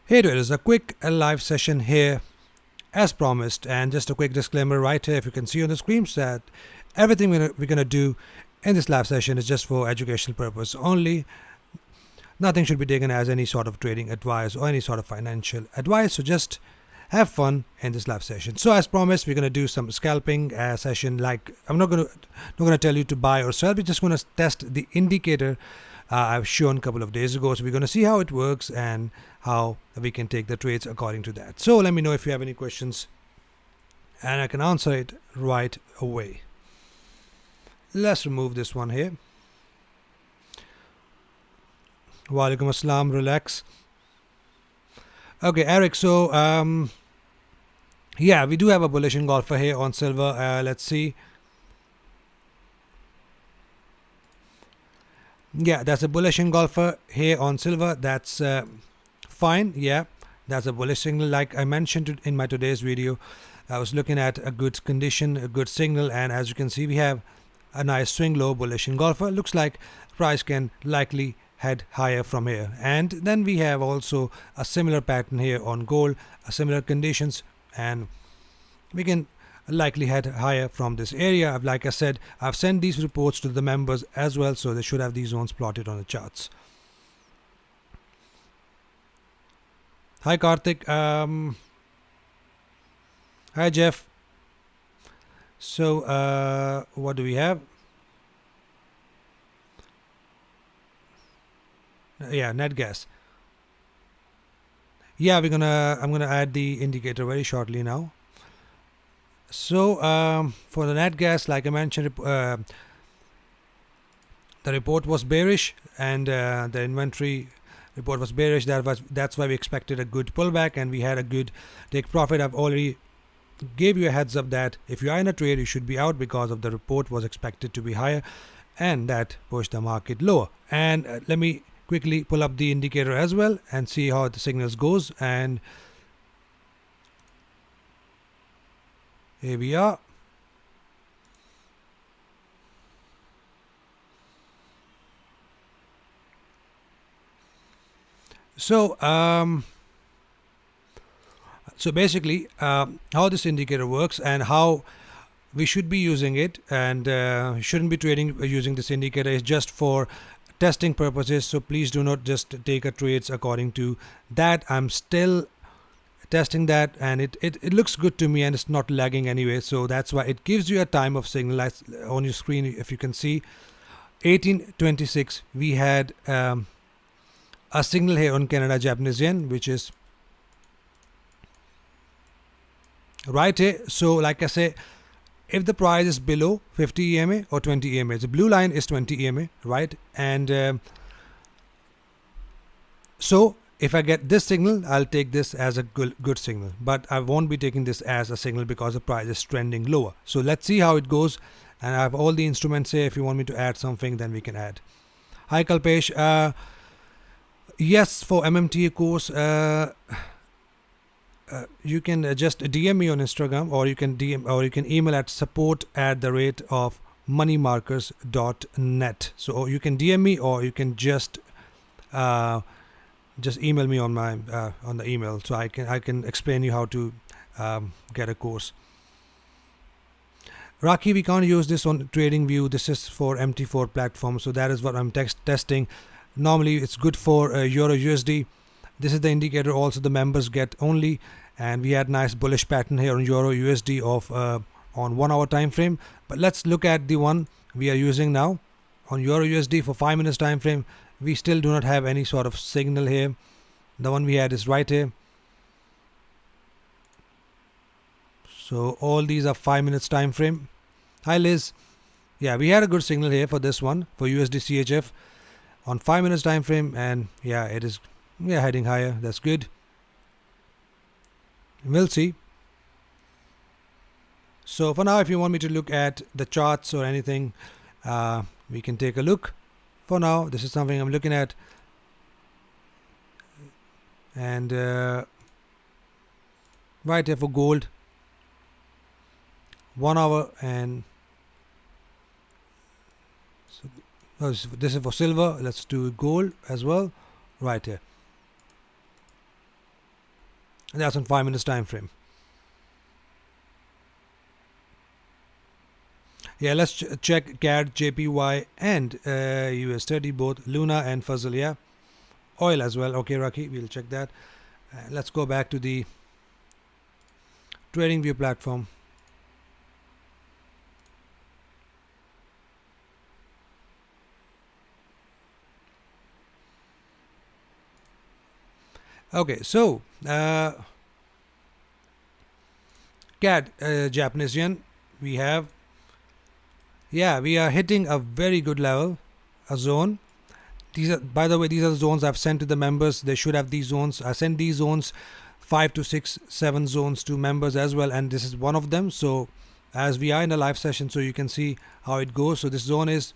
Hey traders, a quick live session here as promised, and just a quick disclaimer right here. If you can see on the screen that everything we're going to do in this live session is just for educational purpose only. Nothing should be taken as any sort of trading advice or any sort of financial advice, so just have fun in this live session. So as promised, we're going to do some scalping session. Like, I'm not going to tell you to buy or sell. We're just going to test the indicator I've shown a couple of days ago. So we're going to see how it works and how we can take the trades according to that. So let me know if you have any questions and I can answer it right away. Let's remove this one here. Walaikum assalam, relax. Okay, Eric, so yeah, we do have a bullish engulfer here on silver. Let's see. Yeah, that's a bullish engulfer here on silver. That's fine. Yeah, that's a bullish signal. Like I mentioned in my today's video, I was looking at a good condition, a good signal, and as you can see, we have a nice swing low bullish engulfer. Looks like price can likely head higher from here. And then we have also a similar pattern here on gold, similar conditions, and we can likely head higher from this area. Like I said, I've sent these reports to the members as well, so they should have these zones plotted on the charts. Hi Karthik. Hi Jeff. So what do we have? Yeah, net gas. Yeah, I'm gonna add the indicator very shortly now. So for the net gas, like I mentioned, the report was bearish, and the inventory report was bearish. That's why we expected a good pullback, and we had a good take profit. I've already gave you a heads up that if you are in a trade, you should be out because of the report was expected to be higher, and that pushed the market lower. And let me quickly pull up the indicator as well and see how the signals goes. And here we are. So basically how this indicator works and how we should be using it, and shouldn't be trading using this indicator, is just for testing purposes. So please do not just take a trades according to that. I'm still testing that, and it looks good to me, and it's not lagging anyway. So that's why it gives you a time of signal on your screen. If you can see 1826, we had a signal here on Canada Japanese yen, which is right here. So like I say, if the price is below 50 EMA or 20 EMA, the blue line is 20 EMA, right? And so if I get this signal, I'll take this as a good signal, but I won't be taking this as a signal because the price is trending lower. So let's see how it goes, and I have all the instruments here. If you want me to add something, then we can add. Hi Kalpesh. Yes, for MMTA course, you can just DM me on Instagram, or you can email at support@moneymarkers.net. So you can DM me, or you can just email me on my on the email, so I can explain you how to get a course. Raki, we can't use this on TradingView. This is for MT4 platform, so that is what I'm testing. Normally it's good for Euro USD. This is the indicator also the members get only, and we had nice bullish pattern here on Euro USD of on 1 hour time frame. But let's look at the one we are using now on Euro USD for 5 minutes time frame. We still do not have any sort of signal here. The one we had is right here. So all these are 5 minutes time frame. Hi Liz. Yeah, we had a good signal here for this one, for USD CHF on 5 minutes time frame, and yeah, it is heading higher. That's good. We'll see. So for now, if you want me to look at the charts or anything, we can take a look. For now, this is something I'm looking at, and right here for gold, 1 hour, and so this is for silver. Let's do gold as well right here. And that's on 5 minutes time frame. Yeah, let's check CAD, JPY, and US30, both Luna and Fuzzle. Yeah, oil as well. Okay, Rocky, we'll check that. Let's go back to the trading view platform. Okay, so CAD, Japanese yen, we have, yeah, we are hitting a very good level, a zone. These are, by the way, these are the zones I've sent to the members. They should have these zones. I sent these zones, 5 to 6, 7 zones to members as well, and this is one of them. So as we are in a live session, so you can see how it goes. So this zone is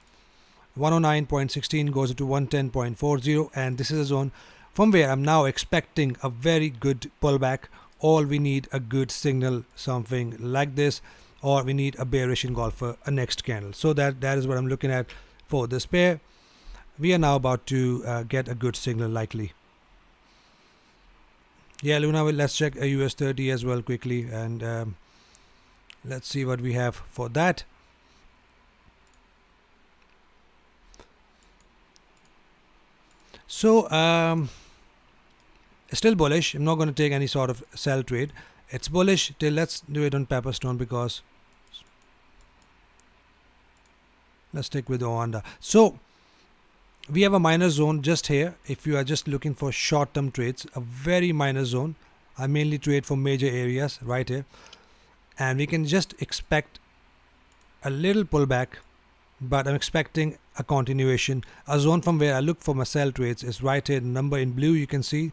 109.16 goes to 110.40, and this is a zone from where I'm now expecting a very good pullback. All we need a good signal, something like this, or we need a bearish engulfer, a next candle. So that is what I'm looking at for this pair. We are now about to get a good signal likely. Yeah, Luna, let's check a US30 as well quickly, and let's see what we have for that. So still bullish. I'm not going to take any sort of sell trade. It's bullish till, let's do it on Pepperstone, because let's stick with the Oanda. So we have a minor zone just here. If you are just looking for short-term trades, a very minor zone. I mainly trade for major areas right here, and we can just expect a little pullback, but I'm expecting a continuation. A zone from where I look for my sell trades is right here. The number in blue you can see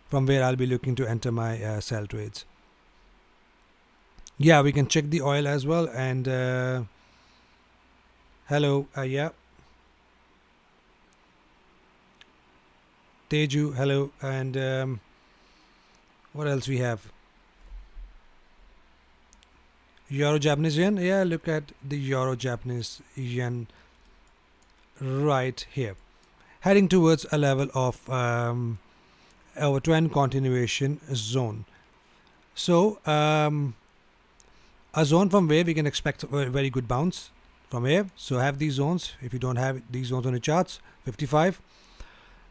from where I'll be looking to enter my sell trades. Yeah, we can check the oil as well. And hello, yeah, Teju, hello. And what else we have? Euro Japanese yen. Yeah, look at the Euro Japanese yen right here, heading towards a level of our trend continuation zone. So a zone from where we can expect a very good bounce from here. So have these zones. If you don't have these zones on the charts, 55,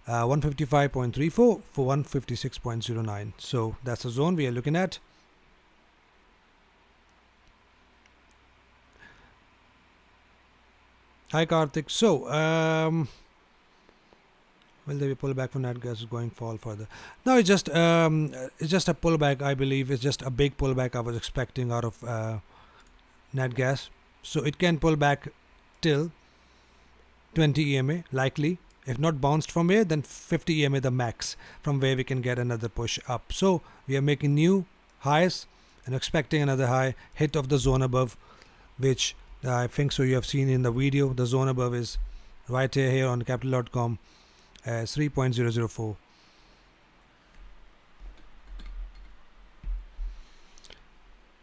155.34 for 156.09. So that's the zone we are looking at. Hi Karthik. So will there be pullback from that gas going fall further? No, it's just a pullback. I believe it's just a big pullback I was expecting out of nat gas. So it can pull back till 20 EMA likely. If not bounced from here, then 50 EMA the max, from where we can get another push up. So we are making new highs and expecting another high hit of the zone above, which I think so you have seen in the video. The zone above is right here on capital.com as 3.004.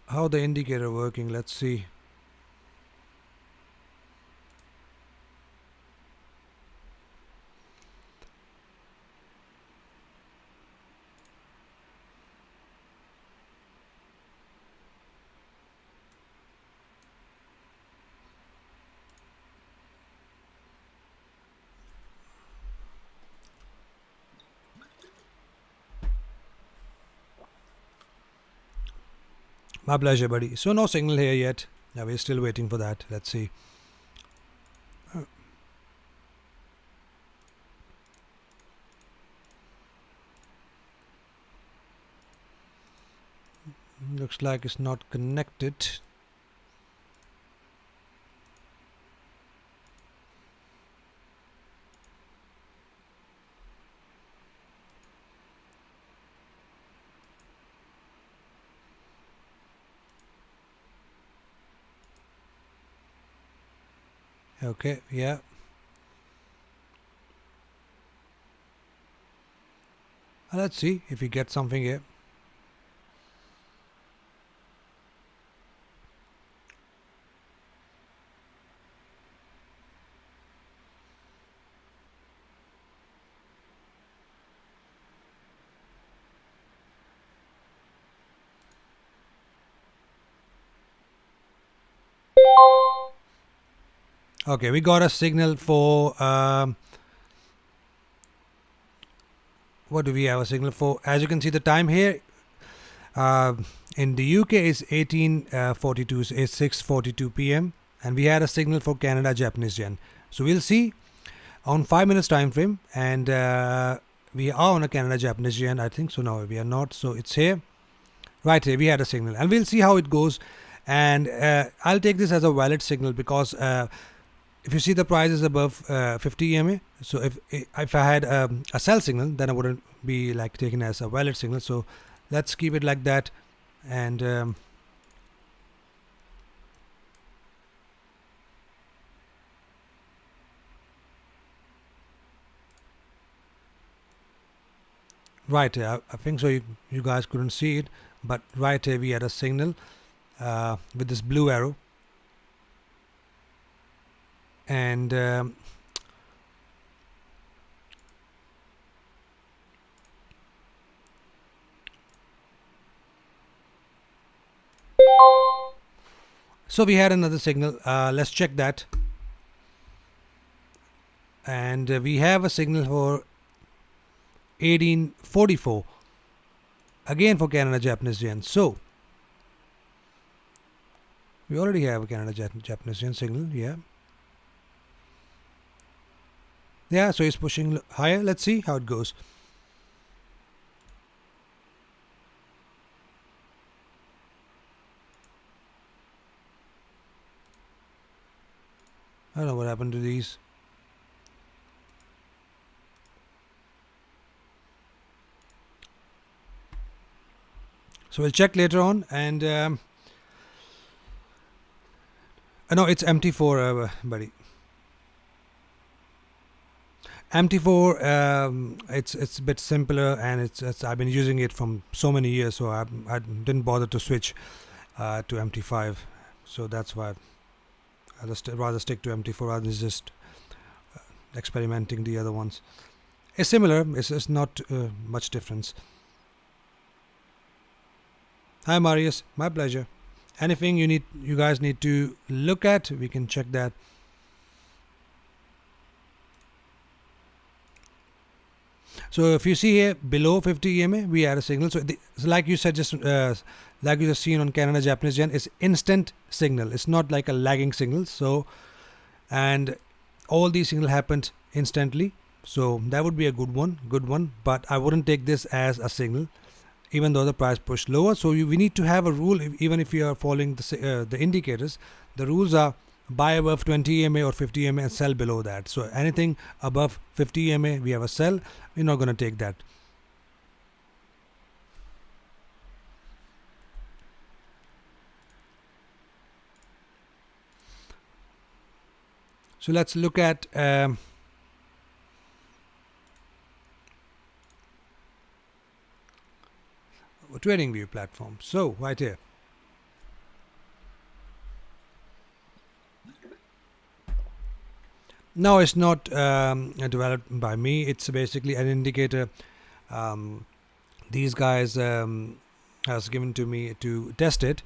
How the indicator working? Let's see. My pleasure, buddy. So no signal here yet. Yeah, we're still waiting for that. Let's see. Looks like it's not connected. Okay, yeah. Let's see if we get something here. Okay, we got a signal for what do we have a signal for? As you can see, the time here in the UK is 18:42, it's 6:42 p.m. and we had a signal for Canada Japanese yen. So we'll see on 5 minutes time frame, and we are on a Canada Japanese yen, I think so. No, we are not. So it's here, right here. We had a signal, and we'll see how it goes. And I'll take this as a valid signal because if you see the price is above 50 EMA, so if I had a sell signal, then I wouldn't be like taken as a valid signal. So let's keep it like that. And right here, I think so. You guys couldn't see it, but right here we had a signal with this blue arrow, and so we had another signal. Let's check that, and we have a signal for 1844 again for Canada Japanese yen. So we already have a Canada Japanese yen signal. Yeah, so it's pushing higher. Let's see how it goes. I don't know what happened to these. So we'll check later on. And no, it's MT4, buddy. MT4, it's a bit simpler, and it's I've been using it from so many years, so I didn't bother to switch to MT5. So that's why I just rather stick to MT4 rather than just experimenting the other ones. It's similar. It's not much difference. Hi Marius, my pleasure. Anything you guys need to look at, we can check that. So if you see here below 50 EMA, we had a signal. So like you said, just like you just seen on Canada Japanese yen, it's instant signal. It's not like a lagging signal. So, and all these signals happened instantly. So that would be a good one. But I wouldn't take this as a signal, even though the price pushed lower. So we need to have a rule, even if you are following the indicators. The rules are buy above 20 EMA or 50 EMA and sell below that. So anything above 50 EMA, we have a sell. We're not going to take that. So let's look at trading view platform. So right here. No, it's not developed by me. It's basically an indicator these guys has given to me to test it,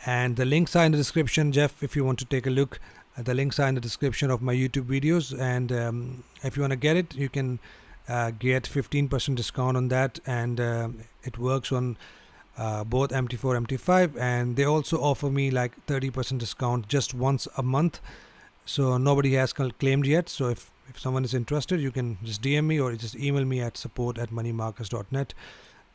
and the links are in the description. Jeff, if you want to take a look, the links are in the description of my YouTube videos, and if you want to get it, you can get 15% discount on that, and it works on both MT4 MT5, and they also offer me like 30% discount just once a month. So nobody has claimed yet. So if someone is interested, you can just DM me or just email me at support@moneymarkets.net,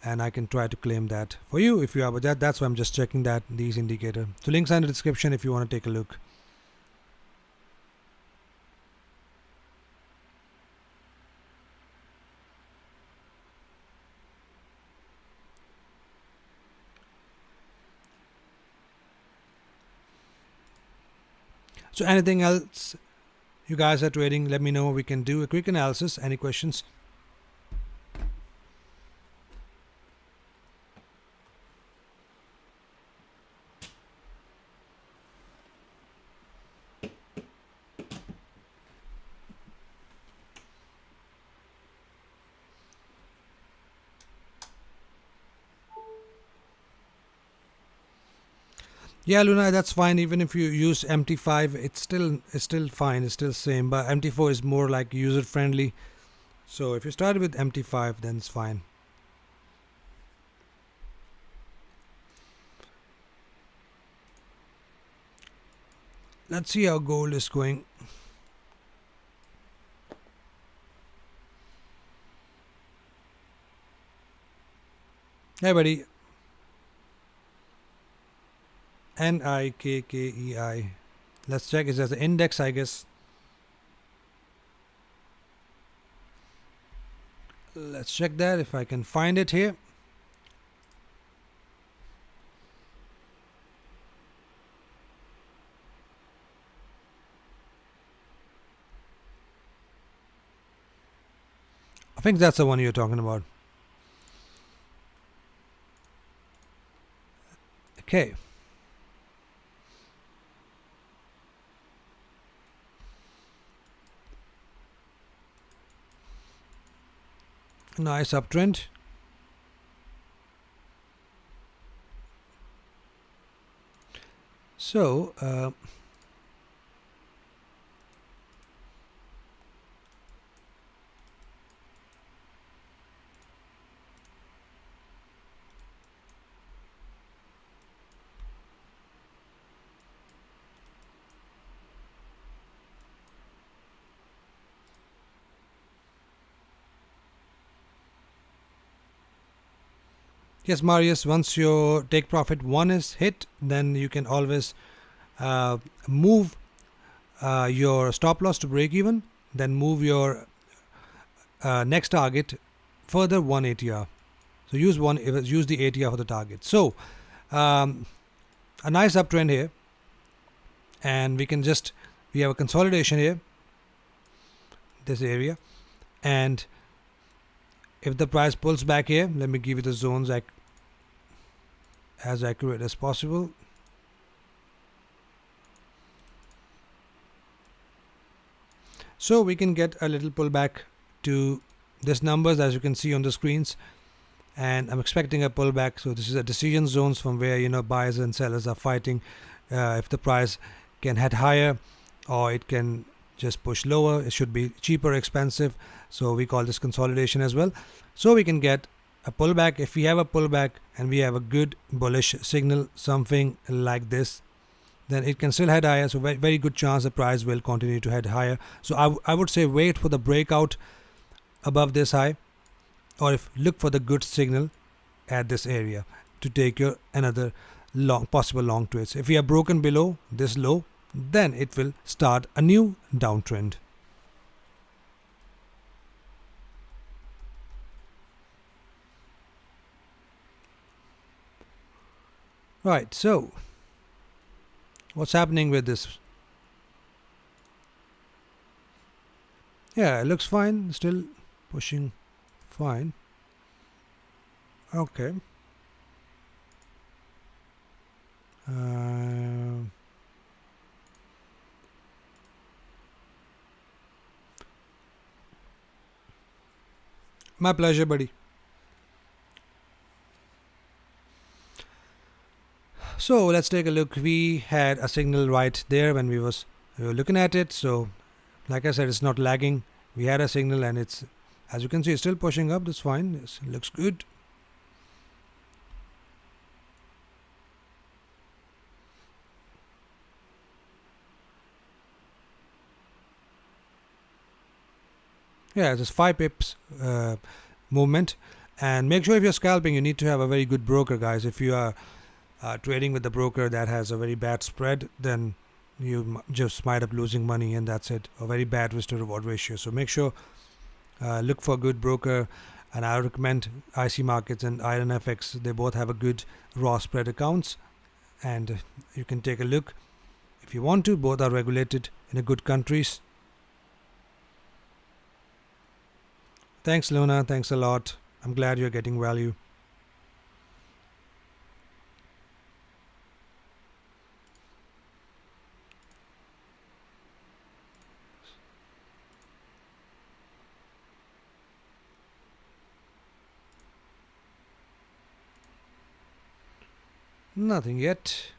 and I can try to claim that for you if you have that. That's why I'm just checking that these indicator. So links are in the description if you want to take a look. So anything else you guys are trading, let me know. We can do a quick analysis. Any questions? Yeah, Luna, that's fine. Even if you use MT5, it's still fine. It's still same. But MT4 is more like user friendly. So if you start with MT5, then it's fine. Let's see how gold is going. Hey, buddy. NIKKEI. Let's check. Is that the index, I guess? Let's check that if I can find it here. I think that's the one you're talking about. Okay. Nice uptrend. So, yes, Marius, once your take profit 1 is hit, then you can always move your stop loss to break even, then move your next target further 1 ATR. So use the ATR for the target. So a nice uptrend here, and we have a consolidation here, this area, and if the price pulls back here, let me give you the zones as accurate as possible. So we can get a little pullback to this numbers, as you can see on the screens, and I'm expecting a pullback. So this is a decision zones from where buyers and sellers are fighting if the price can head higher or it can just push lower. It should be cheaper, expensive. So we call this consolidation as well. So we can get a pullback. If we have a pullback and we have a good bullish signal, something like this, then it can still head higher. So very good chance the price will continue to head higher. So I would say wait for the breakout above this high, or if look for the good signal at this area to take your another possible long trades. If we are broken below this low, then it will start a new downtrend. Right, so what's happening with this? Yeah, it looks fine, still pushing fine. Okay. My pleasure, buddy. So let's take a look. We had a signal right there when we were looking at it. So like I said, it's not lagging. We had a signal and it's, as you can see, it's still pushing up. That's fine. It looks good. Yeah, just 5 pips movement. And make sure if you're scalping, you need to have a very good broker, guys. If you are trading with the broker that has a very bad spread, then you just might up losing money, and that's it. A very bad risk to reward ratio. So make sure look for a good broker, and I recommend IC Markets and Iron FX. They both have a good raw spread accounts, and you can take a look if you want to. Both are regulated in a good countries. Thanks, Luna. Thanks a lot. I'm glad you're getting value. Nothing yet.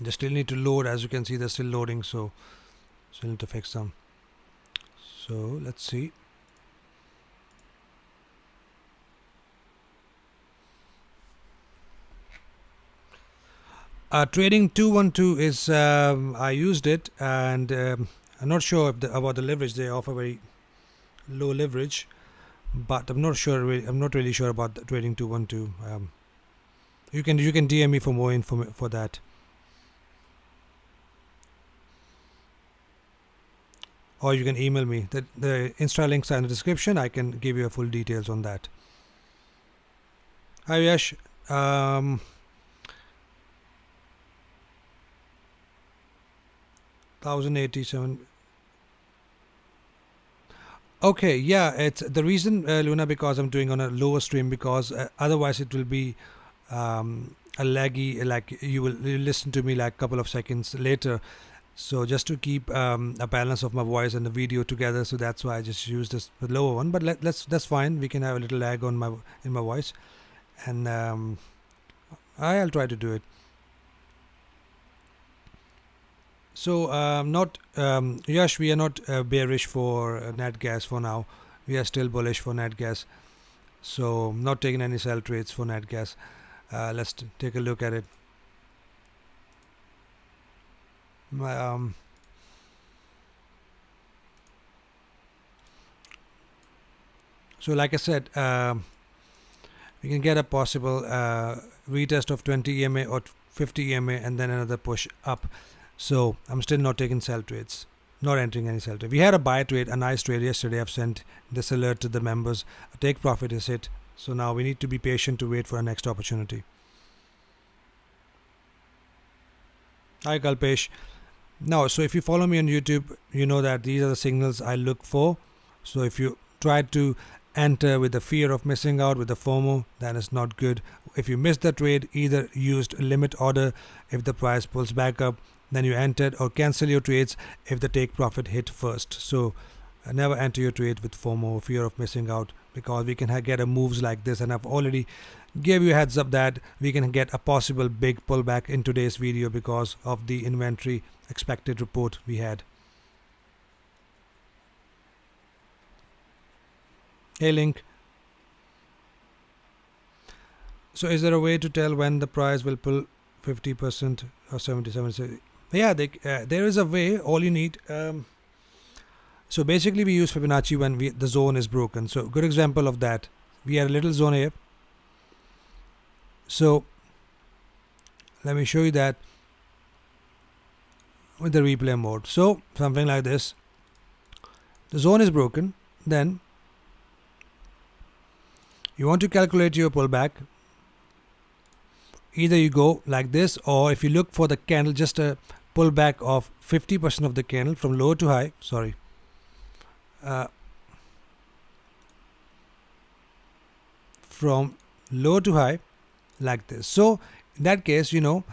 They still need to load. As you can see, they're still loading, so still need to fix them. So let's see. Trading 212 is I used it, and I'm not sure about the leverage. They offer very low leverage, but I'm not sure. I'm not really sure about the trading 212. You can DM me for more info for that. Or you can email me. The Insta links are in the description. I can give you full details on that. Hi Yash. 1087. Okay, yeah, it's the reason, Luna, because I'm doing on a lower stream, because otherwise it will be a laggy, like you'll listen to me like a couple of seconds later. So just to keep a balance of my voice and the video together, so that's why I just use the lower one. But that's fine. We can have a little lag on my voice, and I'll try to do it. So Yash, we are not bearish for nat gas for now. We are still bullish for nat gas. So not taking any sell trades for nat gas. Let's take a look at it. So like I said, we can get a possible retest of 20 EMA or 50 EMA and then another push up. So I'm still not taking sell trades, not entering any sell trade. We had a buy trade, a nice trade yesterday. I've sent this alert to the members. A take profit is hit. So now we need to be patient to wait for our next opportunity. Hi Kalpesh. Now, so if you follow me on YouTube, you know that these are the signals I look for. So if you try to enter with the fear of missing out, with the FOMO, that is not good. If you miss the trade, either used a limit order if the price pulls back up, then you entered, or cancel your trades if the take profit hit first. So never enter your trade with FOMO, fear of missing out, because we can get a moves like this, and I've already gave you a heads up that we can get a possible big pullback in today's video because of the inventory expected report we had. Hey Link. So is there a way to tell when the price will pull 50% or 77%? Yeah, there is a way. All you need. So basically we use Fibonacci when the zone is broken. So good example of that. We had a little zone here. So let me show you that with the replay mode. So something like this. The zone is broken. Then you want to calculate your pullback. Either you go like this, or if you look for the candle, just a pullback of 50% of the candle from low to high. Sorry. From low to high like this. So in that case, you know,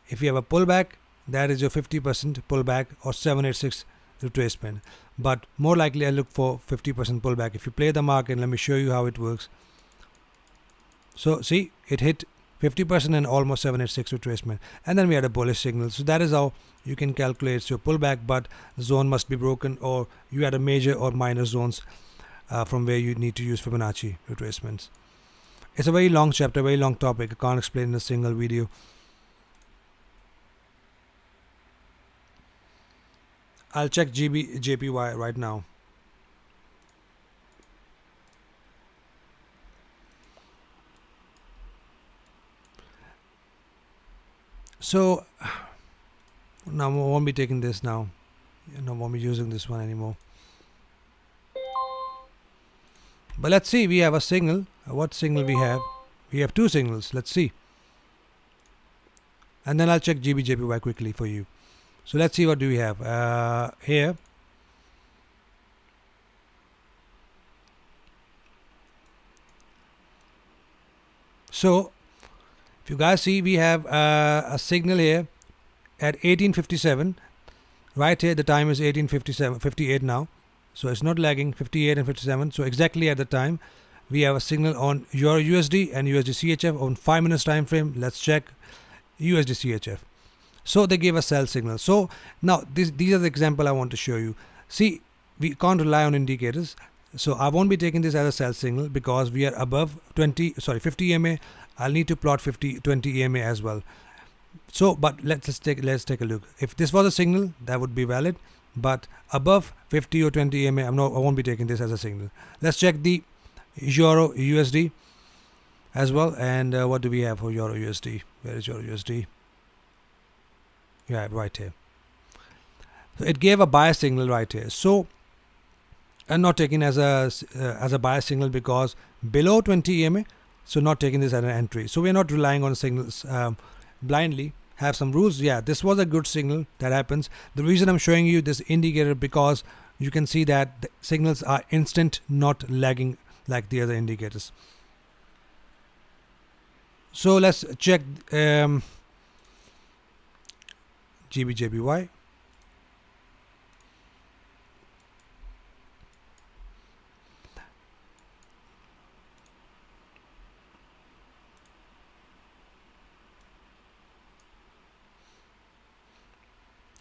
if you have a pullback, that is your 50% pullback or 786 retracement. But more likely I look for 50% pullback. If you play the market, let me show you how it works. So see, it hit 50% and almost 786 retracement, and then we had a bullish signal. So that is how you can calculate your pullback, but the zone must be broken, or you had a major or minor zones from where you need to use Fibonacci retracements. It's a very long chapter, very long topic. I can't explain in a single video. I'll check JPY right now. So now I won't be taking this now. I won't be using this one anymore. But let's see, we have a signal. What signal we have? We have two signals. Let's see. And then I'll check JPY quickly for you. So let's see, what do we have here. So if you guys see, we have a signal here at 1857. Right here, the time is 58 now. So it's not lagging, 58 and 57. So exactly at the time, we have a signal on your USD and USD CHF on 5 minutes time frame. Let's check USD CHF. So they gave a sell signal. So now these are the example I want to show you. See, we can't rely on indicators. So I won't be taking this as a sell signal because we are above 50 EMA. I'll need to plot 20 EMA as well. So, but let's take a look. If this was a signal, that would be valid. But above 50 or 20 EMA, I won't be taking this as a signal. Let's check the Euro USD as well. And what do we have for Euro USD? Where is Euro USD? Yeah, right here. So it gave a buy signal right here. So I'm not taking as a buy signal because below 20 EMA. So not taking this as an entry. So we're not relying on signals blindly. Have some rules. Yeah, this was a good signal that happens. The reason I'm showing you this indicator because you can see that the signals are instant, not lagging like the other indicators. So let's check GBJPY.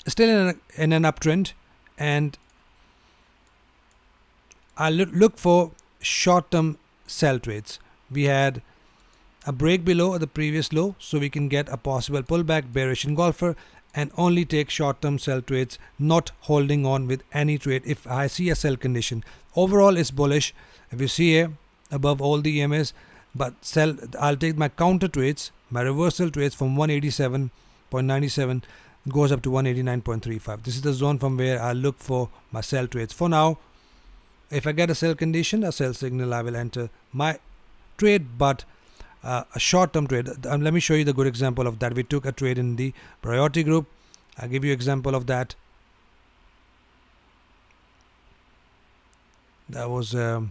Still in an uptrend, and I'll look for short-term sell trades. We had a break below the previous low, so we can get a possible pullback, bearish engulfer, and only take short-term sell trades, not holding on with any trade if I see a sell condition. Overall, it's bullish. If you see here above all the EMAs, but sell, I'll take my counter trades, my reversal trades from 187.97 goes up to 189.35. This is the zone from where I look for my sell trades. For now, if I get a sell condition, a sell signal, I will enter my trade, but a short-term trade. Let me show you the good example of that. We took a trade in the priority group. I'll give you example of that. That was Euro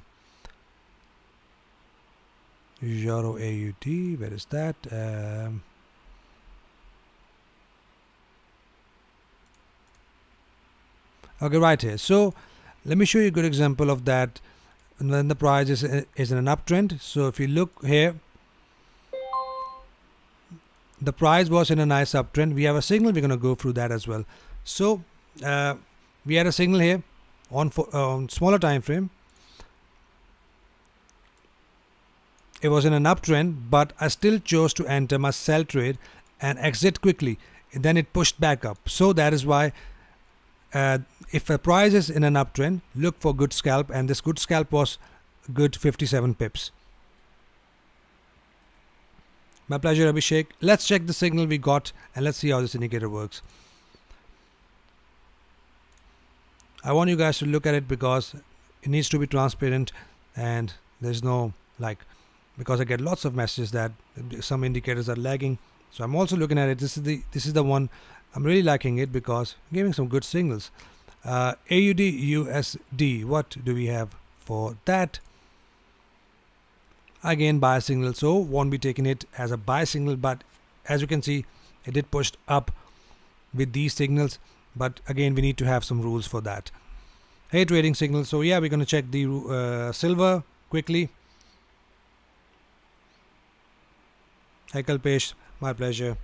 AUD. Where is that? Okay, right here. So let me show you a good example of that when the price is in an uptrend. So if you look here, the price was in a nice uptrend. We have a signal. We're going to go through that as well. So we had a signal here on smaller time frame. It was in an uptrend, but I still chose to enter my sell trade and exit quickly. And then it pushed back up. So that is why if a price is in an uptrend, look for good scalp, and this good scalp was good 57 pips. My pleasure, Abhishek. Let's check the signal we got and let's see how this indicator works. I want you guys to look at it because it needs to be transparent, and there's no because I get lots of messages that some indicators are lagging. So I'm also looking at it. This is the one I'm really liking it because giving some good signals. AUD USD, what do we have for that? Again, buy signal, so won't be taking it as a buy signal, but as you can see, it did push up with these signals, but again, we need to have some rules for that. Hey, trading signal. So yeah, we're going to check the silver quickly. Hey, Kalpesh, my pleasure.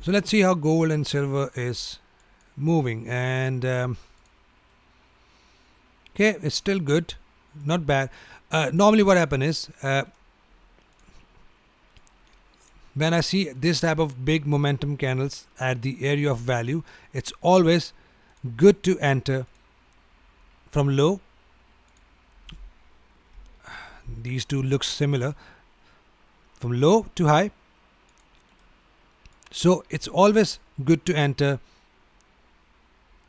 So let's see how gold and silver is moving, and okay, it's still good, not bad. Normally what happens is when I see this type of big momentum candles at the area of value, it's always good to enter from low. These two look similar, from low to high. So it's always good to enter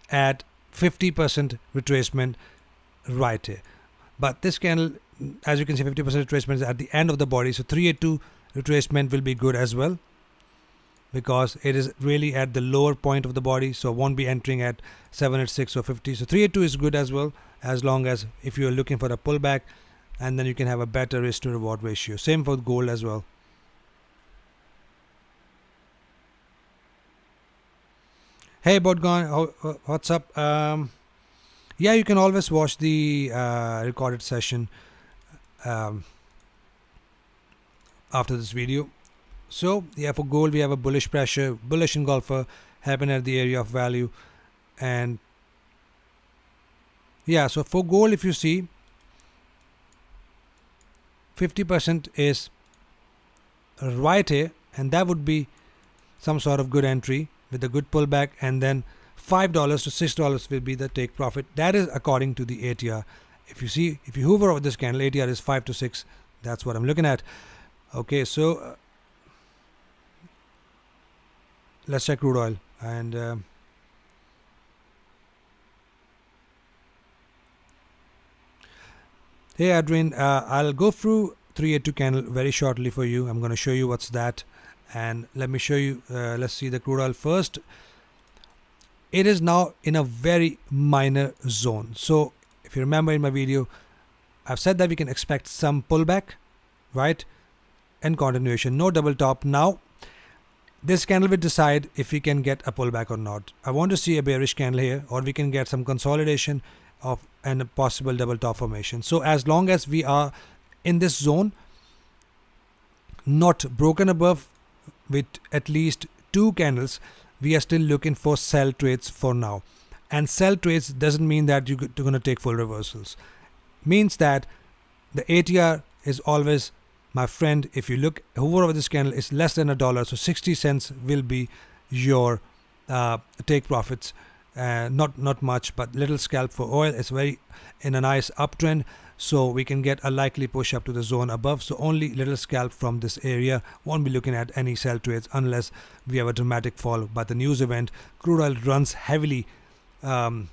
at 50% retracement right here. But this candle, as you can see, 50% retracement is at the end of the body. So 382 retracement will be good as well because it is really at the lower point of the body. So won't be entering at 786 or 50. So 382 is good as well, as long as if you are looking for a pullback, and then you can have a better risk to reward ratio. Same for gold as well. Hey Bodgon, what's up? Yeah, you can always watch the recorded session um, after this video. So yeah, for gold we have a bullish pressure, bullish engulfer happen at the area of value, and yeah, so for gold if you see 50% is right here, and that would be some sort of good entry with a good pullback, and then $5 to $6 will be the take profit. That is according to the ATR. If you see, if you hover over this candle, ATR is 5 to 6. That's what I'm looking at. Okay, so let's check crude oil. And hey Adrian, I'll go through 382 candle very shortly for you. I'm going to show you what's that, and let me show you. Let's see the crude oil first. It is now in a very minor zone. So if you remember in my video, I've said that we can expect some pullback, right, and continuation, no double top. Now this candle will decide if we can get a pullback or not. I want to see a bearish candle here, or we can get some consolidation of and a possible double top formation. So as long as we are in this zone, not broken above with at least 2 candles, we are still looking for sell trades for now. And sell trades doesn't mean that you're going to take full reversals. Means that the ATR is always my friend. If you look hover over this candle, it's less than $1, so 60 cents will be your take profits. Not much, but little scalp for oil. It's very in a nice uptrend, so we can get a likely push up to the zone above. So only little scalp from this area. Won't be looking at any sell trades unless we have a dramatic fall. But the news event, crude oil runs heavily on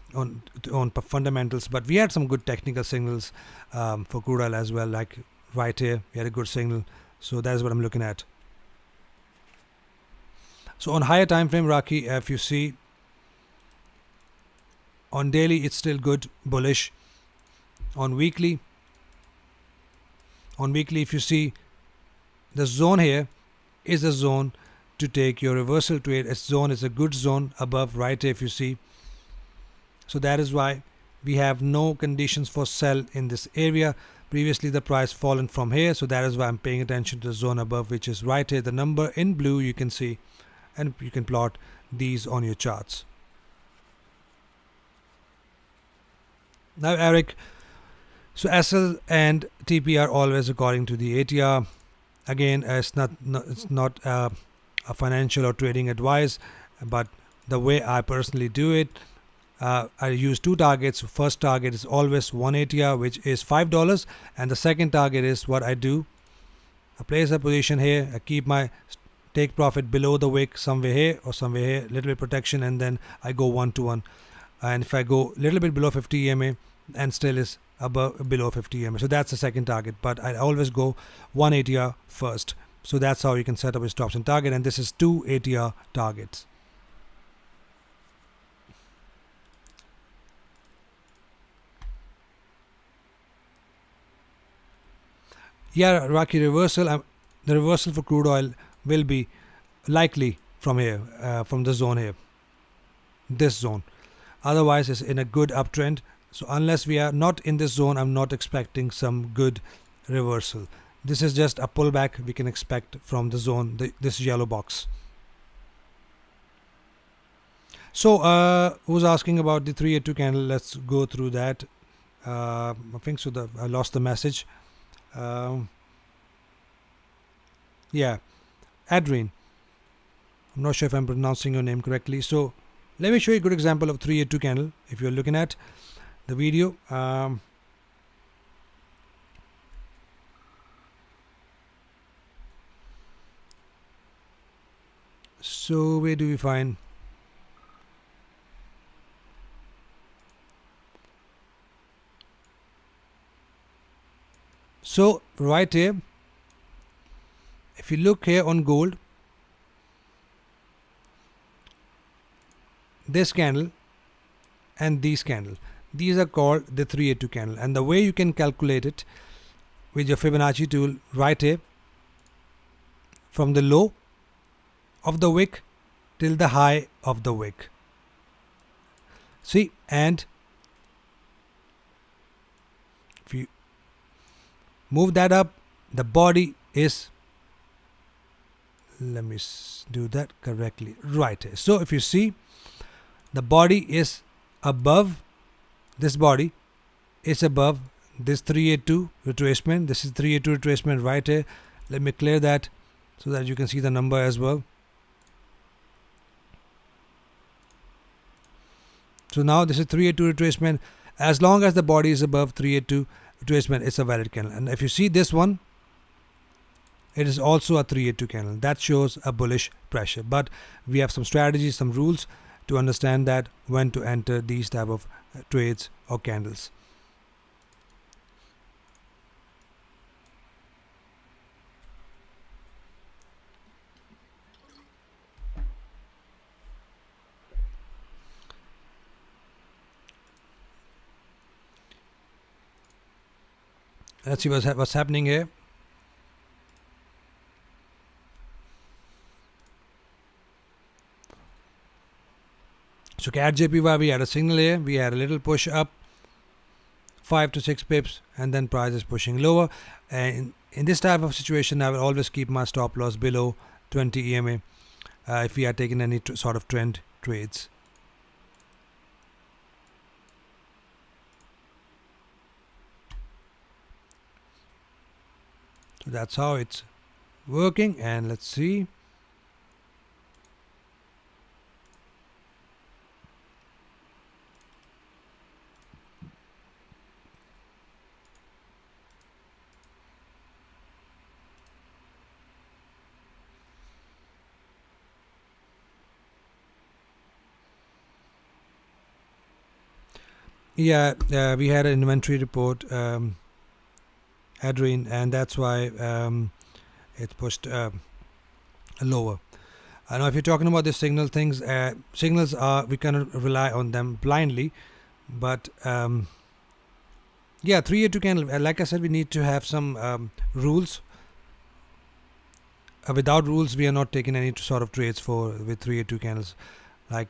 fundamentals, but we had some good technical signals for crude oil as well. Like right here, we had a good signal. So that is what I'm looking at. So on higher time frame, Raki, if you see on daily, it's still good, bullish. On weekly, if you see the zone here is a zone to take your reversal trade. A zone is a good zone above right here, if you see. So that is why we have no conditions for sell in this area. Previously the price fallen from here, so that is why I'm paying attention to the zone above, which is right here. The number in blue you can see, and you can plot these on your charts. Now Eric, so SL and TP are always according to the ATR. Again, it's not a financial or trading advice, but the way I personally do it, I use 2 targets. First target is always 1 ATR, which is $5, and the second target is what I do. I place a position here. I keep my take profit below the wick, somewhere here or somewhere here, little bit protection, and then I go 1-to-1. And if I go a little bit below 50 EMA and still is below 50 EMA, so that's the second target. But I always go 1 ATR first. So that's how you can set up a stops and target, and this is 2 ATR targets. Yeah, Rocky, reversal. The reversal for crude oil will be likely from here, from the zone here, this zone. Otherwise, it's in a good uptrend. So unless we are not in this zone, I'm not expecting some good reversal. This is just a pullback we can expect from the zone, this yellow box. So who's asking about the 382 candle? Let's go through that. I think so. I lost the message. Yeah, Adrian. I'm not sure if I'm pronouncing your name correctly. So let me show you a good example of 382 candle. If you're looking at the video, so where do we find? So right here, if you look here on gold, this candle and these candle, these are called the 382 candle, and the way you can calculate it with your Fibonacci tool, right here, from the low of the wick till the high of the wick. See, and if you move that up, the body is, let me do that correctly, right here. So if you see, the body is above, this body is above this 382 retracement. This is 382 retracement right here. Let me clear that so that you can see the number as well. So now this is 382 retracement. As long as the body is above 382 retracement, it's a valid candle. And if you see this one, it is also a 382 candle. That shows a bullish pressure. But we have some strategies, some rules to understand that when to enter these type of trades or candles. Let's see what's happening here. So CAD JPY, we had a signal here. We had a little push up, 5 to 6 pips, and then price is pushing lower. And in this type of situation, I will always keep my stop loss below 20 EMA if we are taking any sort of trend trades. So that's how it's working, and let's see. Yeah, we had an inventory report, Adrian, and that's why it pushed lower. Now, if you're talking about the signal things, signals are, we cannot rely on them blindly, but yeah, 382 candle. Like I said, we need to have some rules. Without rules, we are not taking any sort of trades with 382 candles. Like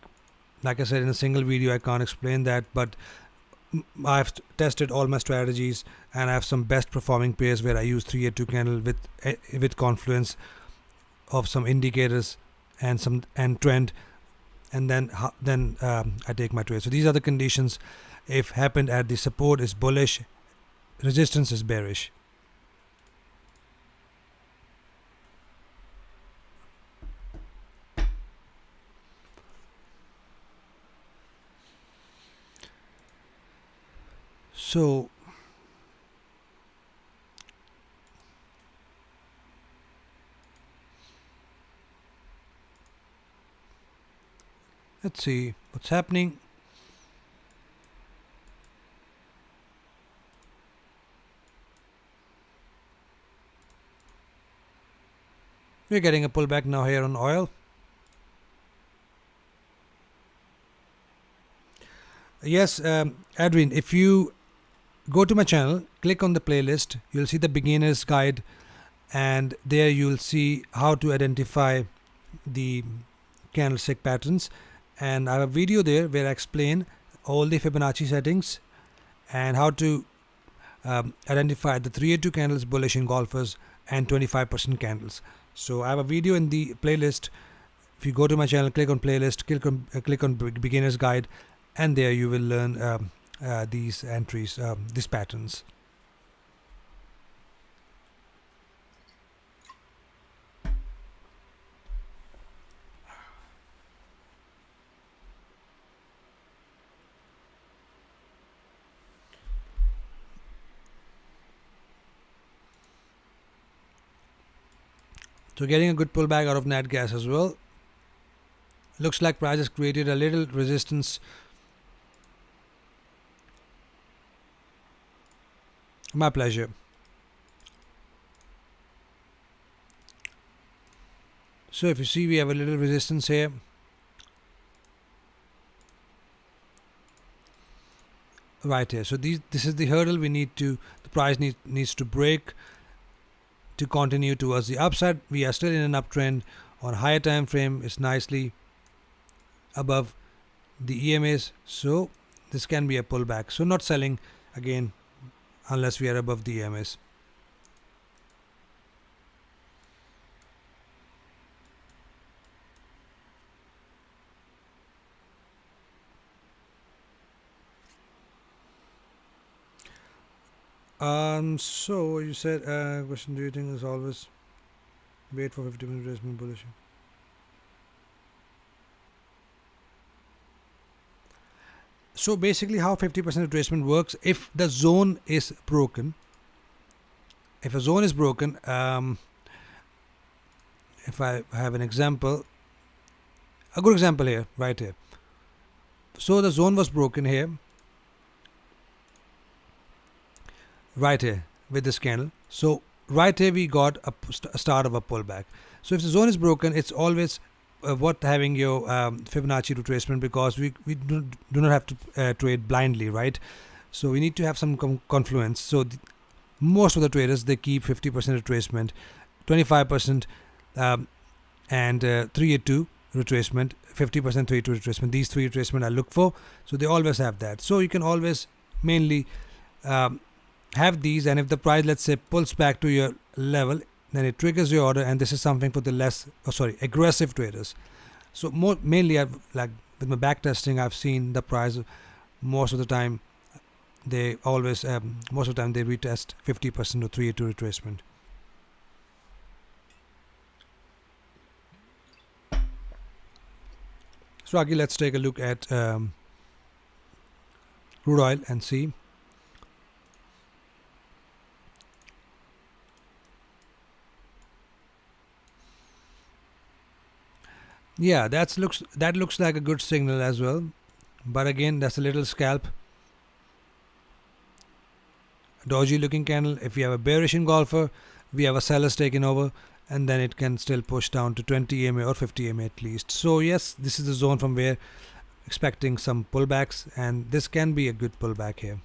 I said in a single video, I can't explain that, but I've tested all my strategies, and I have some best performing pairs where I use 382 candle with confluence of some indicators and trend, and then I take my trade. So these are the conditions. If happened at the support is bullish, resistance is bearish. So let's see what's happening. We're getting a pullback now here on oil. Yes, Adrian, if you go to my channel, click on the playlist, you'll see the beginner's guide, and there you'll see how to identify the candlestick patterns, and I have a video there where I explain all the Fibonacci settings and how to identify the 382 candles bullish engulfers and 25% candles. So I have a video in the playlist. If you go to my channel, click on playlist, click on beginner's guide, and there you will learn these entries, these patterns. So getting a good pullback out of nat gas as well. Looks like price has created a little resistance. My pleasure. So if you see, we have a little resistance here. Right here. So this is the hurdle we need to, the price needs to break to continue towards the upside. We are still in an uptrend. On higher time frame, it's nicely above the EMAs, so this can be a pullback. So not selling again unless we are above the EMAs. So you said question, do you think is always wait for 50% retracement bullish? So basically how 50% retracement works, if the zone is broken, if a zone is broken, if I have an example, a good example here, right here. So the zone was broken here, right here with this candle. So right here we got a start of a pullback. So if the zone is broken, it's always worth having your Fibonacci retracement, because we do not have to trade blindly, right? So we need to have some confluence. So most of the traders, they keep 50% retracement, 25% and 382 retracement, 50% 382 retracement. These three retracement I look for, so they always have that. So you can always mainly have these, and if the price, let's say, pulls back to your level, then it triggers your order, and this is something for the aggressive traders. So mainly I've, like with my back testing, I've seen the price most of the time they always most of the time they retest 50% to 382 retracement. So again, let's take a look at crude oil and see. Yeah, that looks like a good signal as well, but again, that's a little scalp, dodgy looking candle. If you have a bearish engulfer, we have a sellers taking over, and then it can still push down to 20 EMA or 50 EMA at least. So yes, this is the zone from where expecting some pullbacks, and this can be a good pullback here.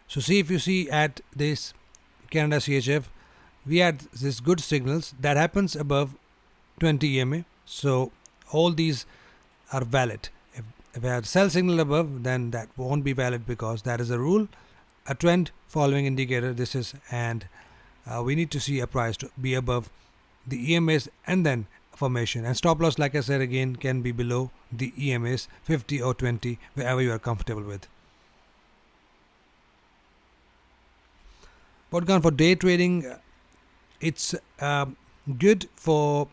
So see, if you see at this Canada CHF, we had this good signals that happens above 20 EMA. So all these are valid. If I had sell signal above, then that won't be valid, because that is a rule, a trend following indicator this is, and we need to see a price to be above the EMAs and then formation. And stop loss, like I said again, can be below the EMAs 50 or 20, wherever you are comfortable with. But again, for day trading, it's good for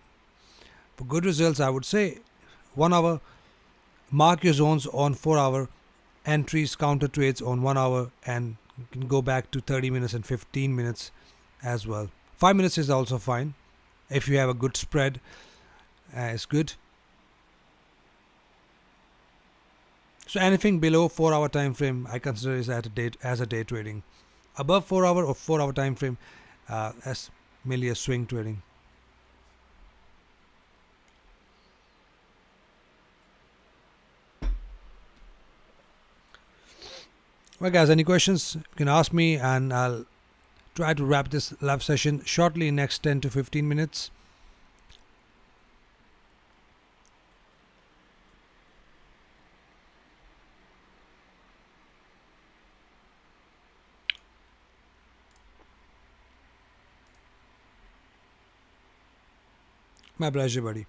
good results, I would say. 1 hour, mark your zones on 4 hour, entries, counter trades on 1 hour, and you can go back to 30 minutes and 15 minutes as well. 5 minutes is also fine if you have a good spread. It's good. So anything below 4 hour time frame, I consider is as a day trading. Above 4 hour or 4 hour time frame, as merely a swing trading. Well guys, any questions you can ask me, and I'll try to wrap this live session shortly in next 10 to 15 minutes. My pleasure, buddy.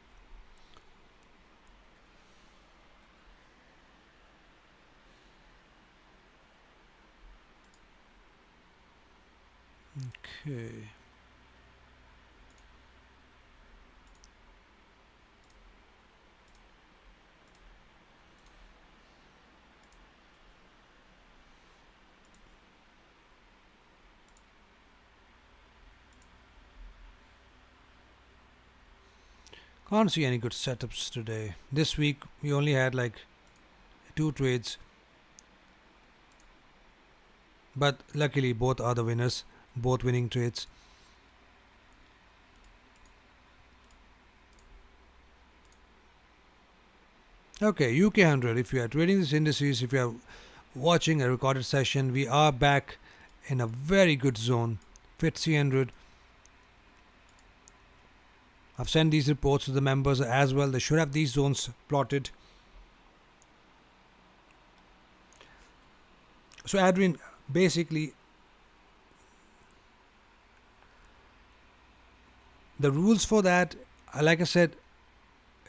Okay. Can't see any good setups today. This week we only had like 2 trades, but luckily both are the winners, both winning trades. Okay, UK 100. If you are trading these indices, if you are watching a recorded session, we are back in a very good zone. FTSE 100. I've sent these reports to the members as well. They should have these zones plotted. So Adrian, basically the rules for that, like I said,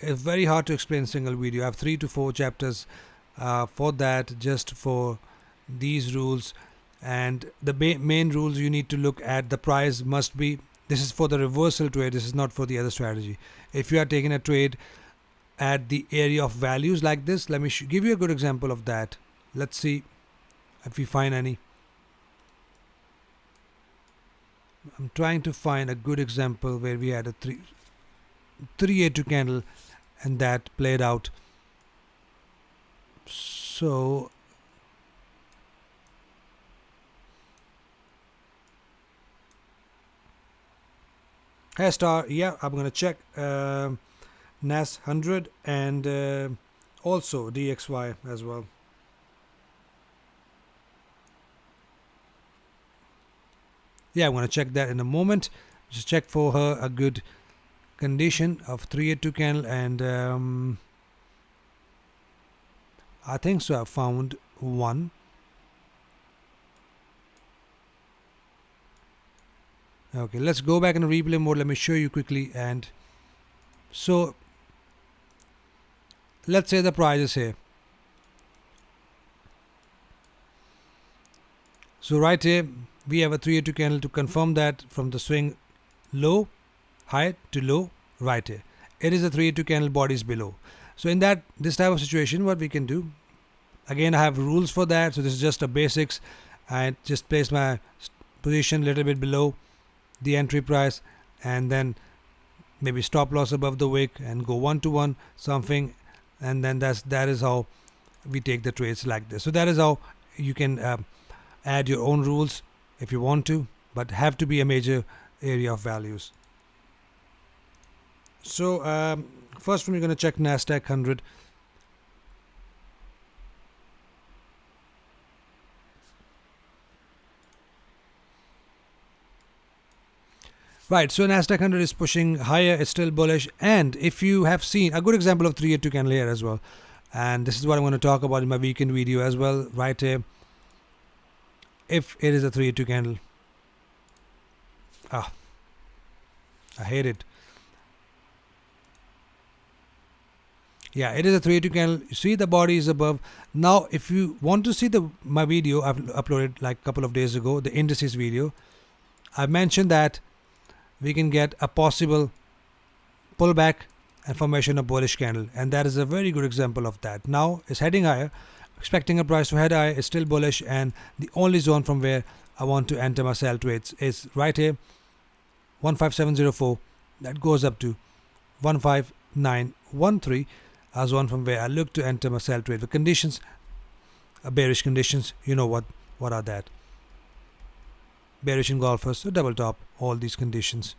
it's very hard to explain in a single video. I have 3 to 4 chapters for that, just for these rules. And the main rules you need to look at, the price must be, this is for the reversal trade, this is not for the other strategy. If you are taking a trade at the area of values like this, let me give you a good example of that. Let's see if we find any. I'm trying to find a good example where we had a 382 candle and that played out. So Star, yeah, I'm gonna check NAS 100 and also DXY as well. Yeah, I'm gonna check that in a moment. Just check for her a good condition of 382 candle, and I think so. I found one. Okay, let's go back in replay mode. Let me show you quickly. And so let's say the price is here. So right here we have a 382 candle to confirm that from the swing low, high to low right here. It is a 382 candle, bodies below. So in this type of situation, what we can do, again I have rules for that. So this is just a basics. I just place my position a little bit below the entry price, and then maybe stop loss above the wick and go 1-to-1 something, and then that is how we take the trades like this. So that is how you can add your own rules if you want to, but have to be a major area of values. So first one, we're going to check Nasdaq 100. Right, so Nasdaq 100 is pushing higher, it's still bullish, and if you have seen a good example of 382 candle here as well, and this is what I'm going to talk about in my weekend video as well, right here. If it is a 382 candle, I hate it. Yeah, it is a 382 candle. You see the body is above. Now if you want to see my video I've uploaded like a couple of days ago, the indices video, I mentioned that we can get a possible pullback and formation of bullish candle, and that is a very good example of that. Now it's heading higher, expecting a price to head higher. It's still bullish, and the only zone from where I want to enter my sell trades is right here, 15704. That goes up to 15913 as one from where I look to enter my sell trade. The conditions are bearish conditions. You know what are that? Bearish engulfers, so double top, all these conditions.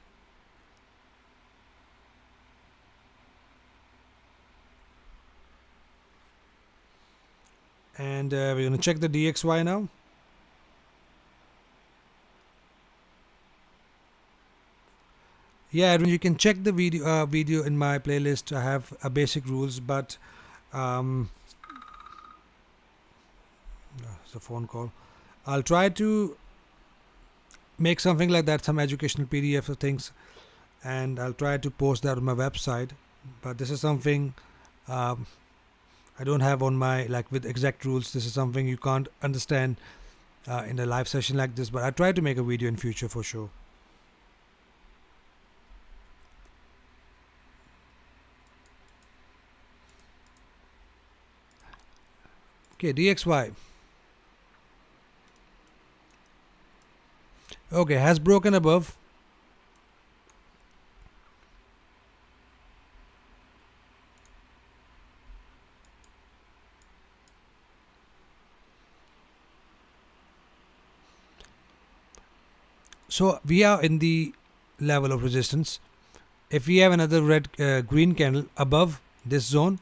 And we're going to check the DXY now. Yeah, you can check the video in my playlist. I have a basic rules, but it's a phone call. I'll try to make something like that, some educational PDF or things, and I'll try to post that on my website. But this is something I don't have on my, like, with exact rules. This is something you can't understand in a live session like this, but I try to make a video in future for sure. Okay, DXY. Okay, has broken above. So we are in the level of resistance. If we have another green candle above this zone,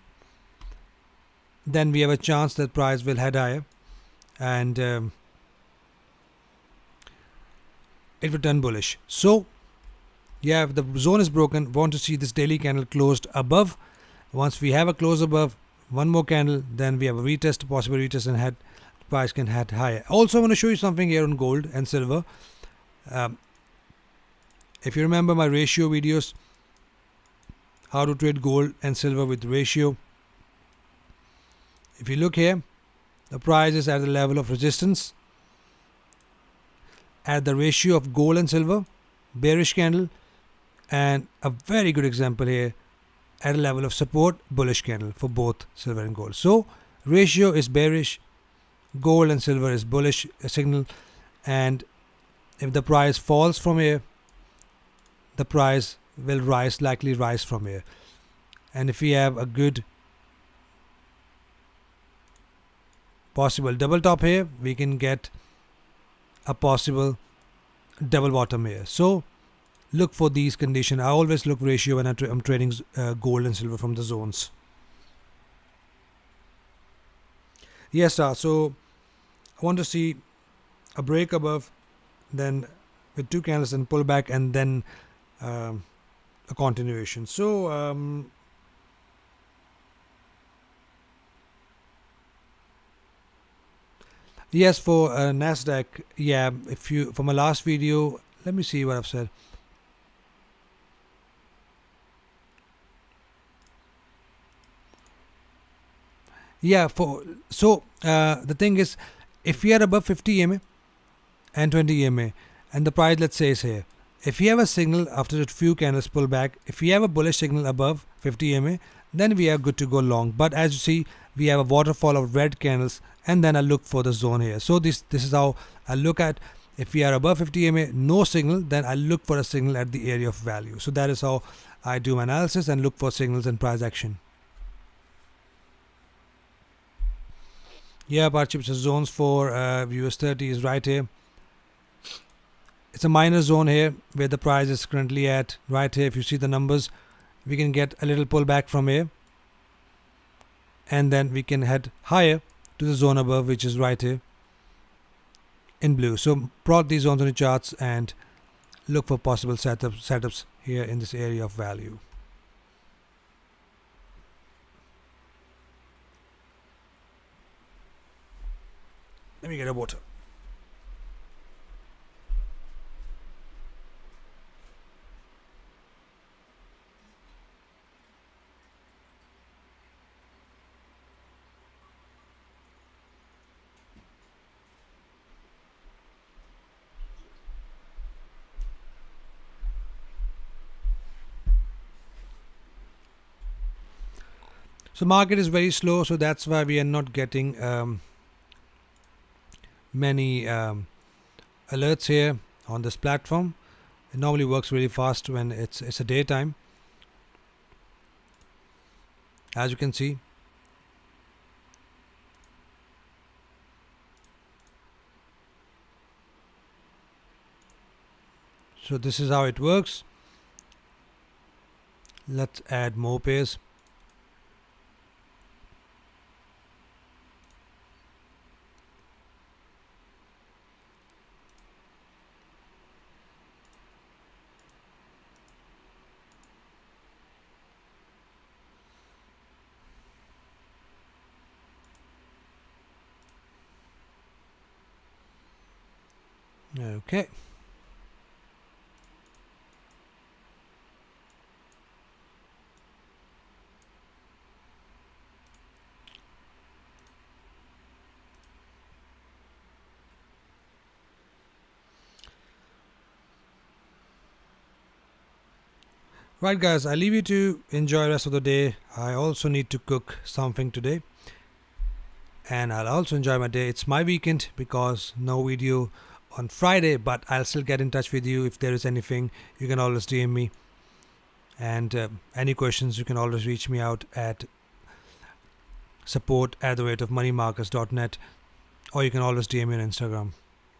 then we have a chance that price will head higher, and it will turn bullish. So yeah, if the zone is broken, want to see this daily candle closed above. Once we have a close above, one more candle, then we have a retest, possible retest, and price can head higher. Also, I want to show you something here on gold and silver. If you remember my ratio videos, how to trade gold and silver with ratio. If you look here, the price is at the level of resistance at the ratio of gold and silver, bearish candle, and a very good example here at a level of support, bullish candle for both silver and gold. So ratio is bearish, gold and silver is bullish signal, and if the price falls from here, the price will likely rise from here. And if we have a good possible double top here, we can get a possible double bottom here. So look for these conditions. I always look ratio when I'm trading gold and silver from the zones. Yes, sir. So I want to see a break above, then with two candles and pull back, and then a continuation. So yes, for Nasdaq, yeah. If you from my last video, let me see what I've said. Yeah, the thing is, if we are above 50 EMA and 20 EMA, and the price, let's say, is here, if we have a signal after a few candles pull back, if we have a bullish signal above 50 EMA, then we are good to go long. But as you see, we have a waterfall of red candles, and then I look for the zone here. So this is how I look at. If we are above 50 EMA, no signal, then I look for a signal at the area of value. So that is how I do my analysis and look for signals and price action. Yeah, partnerships zones for US 30 is right here. It's a minor zone here where the price is currently at. Right here, if you see the numbers, we can get a little pullback from here, and then we can head higher to the zone above, which is right here in blue. So plot these zones on the charts and look for possible setups here in this area of value. Let me get a water. So market is very slow, so that's why we are not getting many alerts here on this platform. It normally works really fast when it's a daytime, as you can see. So this is how it works. Let's add more pairs. Okay. Right, guys, I leave you to enjoy the rest of the day. I also need to cook something today, and I'll also enjoy my day. It's my weekend because no video on Friday, but I'll still get in touch with you. If there is anything, you can always DM me, and any questions, you can always reach me out at support@moneymarkets.net, or you can always DM me on Instagram.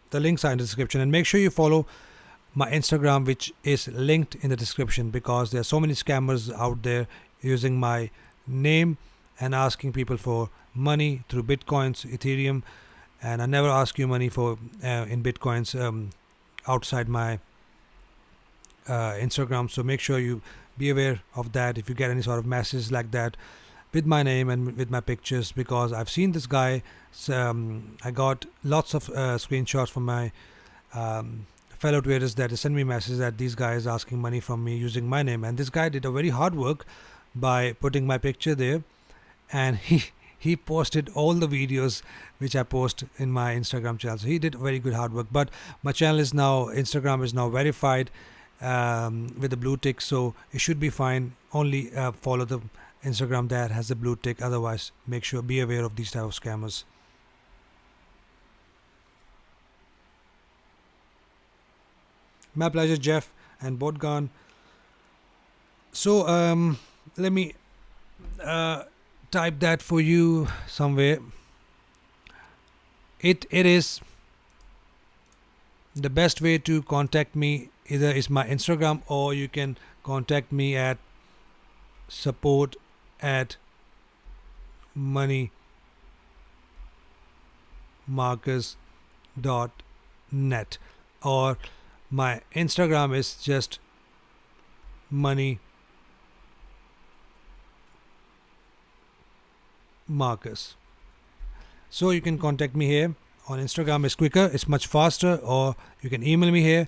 The links are in the description, and make sure you follow my Instagram, which is linked in the description, because there are so many scammers out there using my name and asking people for money through Bitcoins, Ethereum, and I never ask you money for in Bitcoins outside my Instagram. So make sure you be aware of that if you get any sort of messages like that with my name and with my pictures, because I've seen this guy. I got lots of screenshots from my fellow traders that send me messages that these guys asking money from me using my name, and this guy did a very hard work by putting my picture there, and he posted all the videos which I post in my Instagram channel. So he did very good hard work. But my channel is now, Instagram is now verified with the blue tick, so it should be fine. Only follow the Instagram that has the blue tick. Otherwise, make sure, be aware of these type of scammers. My pleasure, Jeff and Bodgan. So let me type that for you somewhere. It is the best way to contact me. Either is my Instagram, or you can contact me at support@moneymarkers.net, or my Instagram is just money markers. So you can contact me here on Instagram. It's quicker, it's much faster, or you can email me here.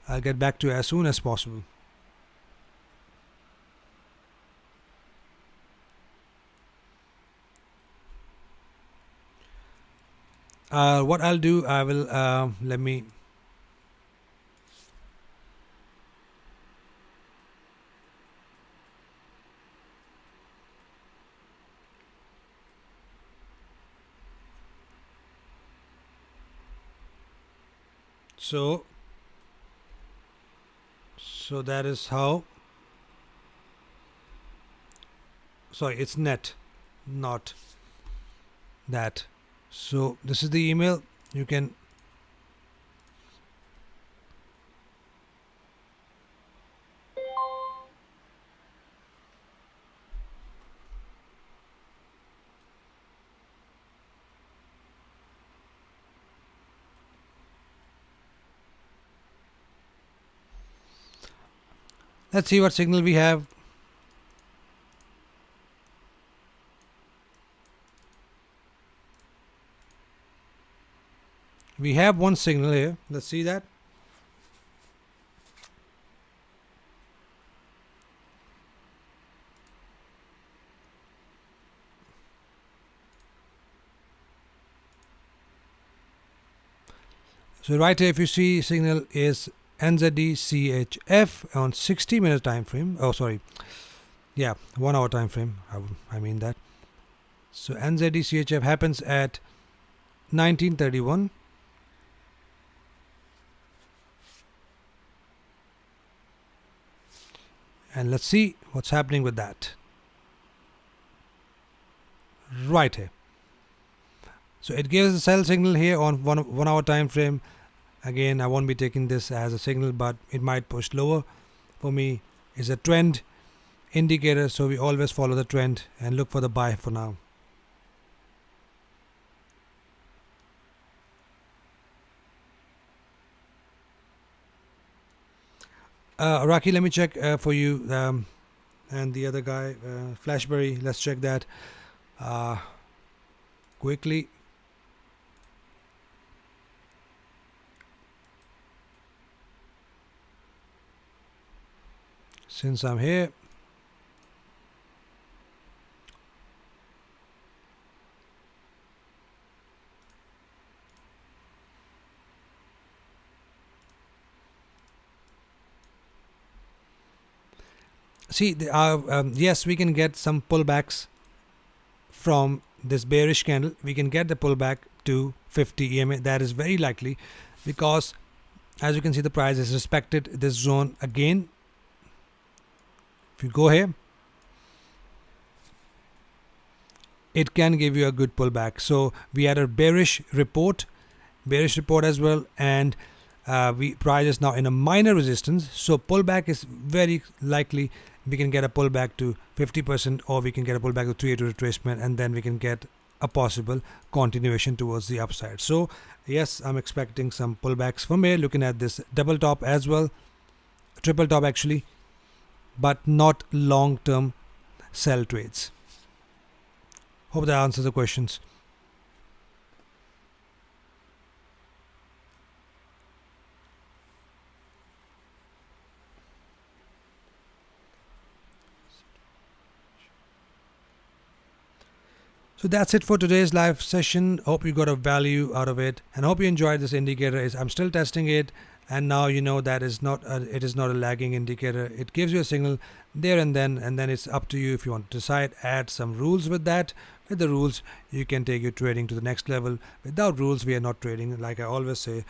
I'll get back to you as soon as possible. What I'll do, I will let me so that is how, sorry, it's net, not that. So this is the email. You can let's see what signal we have. We have one signal here. Let's see that. So right here, if you see, signal is NZD-CHF on 60-minute time frame. Oh, sorry. Yeah, 1 hour time frame. I mean that. So NZD-CHF happens at 1931. And let's see what's happening with that. Right here. So it gives a sell signal here on 1 hour time frame. Again, I won't be taking this as a signal, but it might push lower. For me, it's a trend indicator, so we always follow the trend and look for the buy for now. Raki, let me check for you, and the other guy, Flashberry. Let's check that quickly. Since I'm here, see, yes, we can get some pullbacks from this bearish candle. We can get the pullback to 50 EMA. That is very likely, because as you can see, the price has respected this zone again. If you go here, it can give you a good pullback. So we had a bearish report as well, and price is now in a minor resistance, so pullback is very likely. We can get a pullback to 50%, or we can get a pullback to 380 retracement, and then we can get a possible continuation towards the upside. So yes, I'm expecting some pullbacks from here, looking at this double top as well, triple top actually, but not long-term sell trades. Hope that answers the questions. So that's it for today's live session. Hope you got a value out of it, and hope you enjoyed this indicator. I'm still testing it, and now you know that it is not a lagging indicator. It gives you a signal there and then it's up to you if you want to decide. Add some rules with that. With the rules, you can take your trading to the next level. Without rules, we are not trading. Like I always say,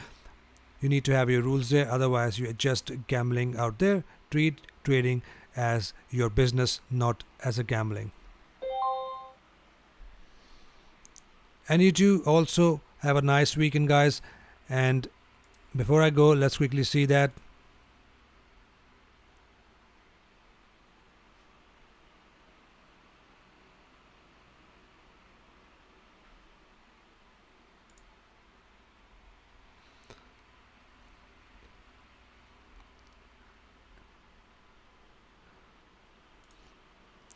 you need to have your rules there. Otherwise, you are just gambling out there. Treat trading as your business, not as a gambling. And you too also have a nice weekend, guys. And before I go, let's quickly see that.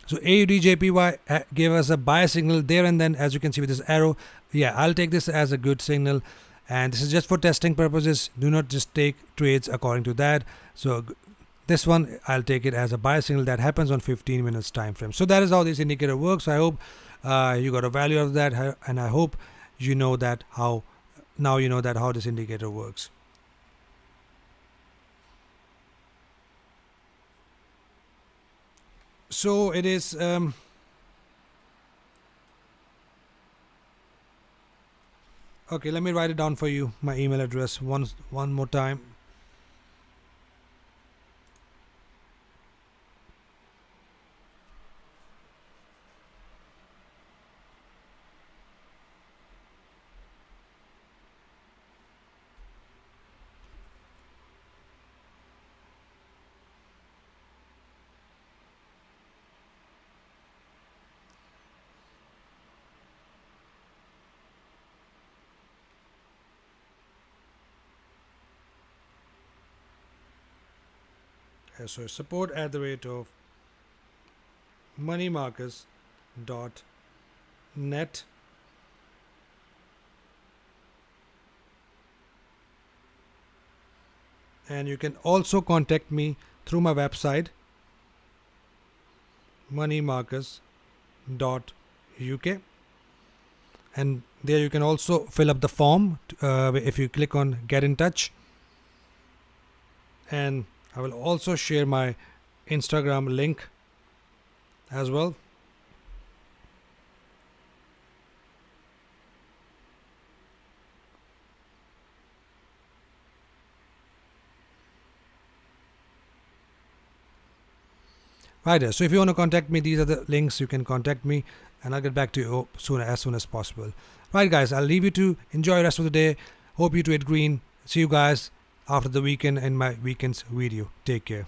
So AUDJPY gave us a buy signal there and then, as you can see with this arrow. Yeah, I'll take this as a good signal, and this is just for testing purposes. Do not just take trades according to that. So this one, I'll take it as a buy signal that happens on 15 minutes time frame. So that is how this indicator works. I hope you got a value out of that, and I hope you know that how this indicator works. So it is okay, let me write it down for you, my email address one more time. So support at the rate of moneymarkers.net. And you can also contact me through my website moneymarkers.uk, and there you can also fill up the form if you click on get in touch. And I will also share my Instagram link as well. Right there. So if you want to contact me, these are the links. You can contact me, and I'll get back to you as soon as possible. Right, guys, I'll leave you to enjoy the rest of the day. Hope you trade green. See you guys after the weekend in my weekend's video. Take care.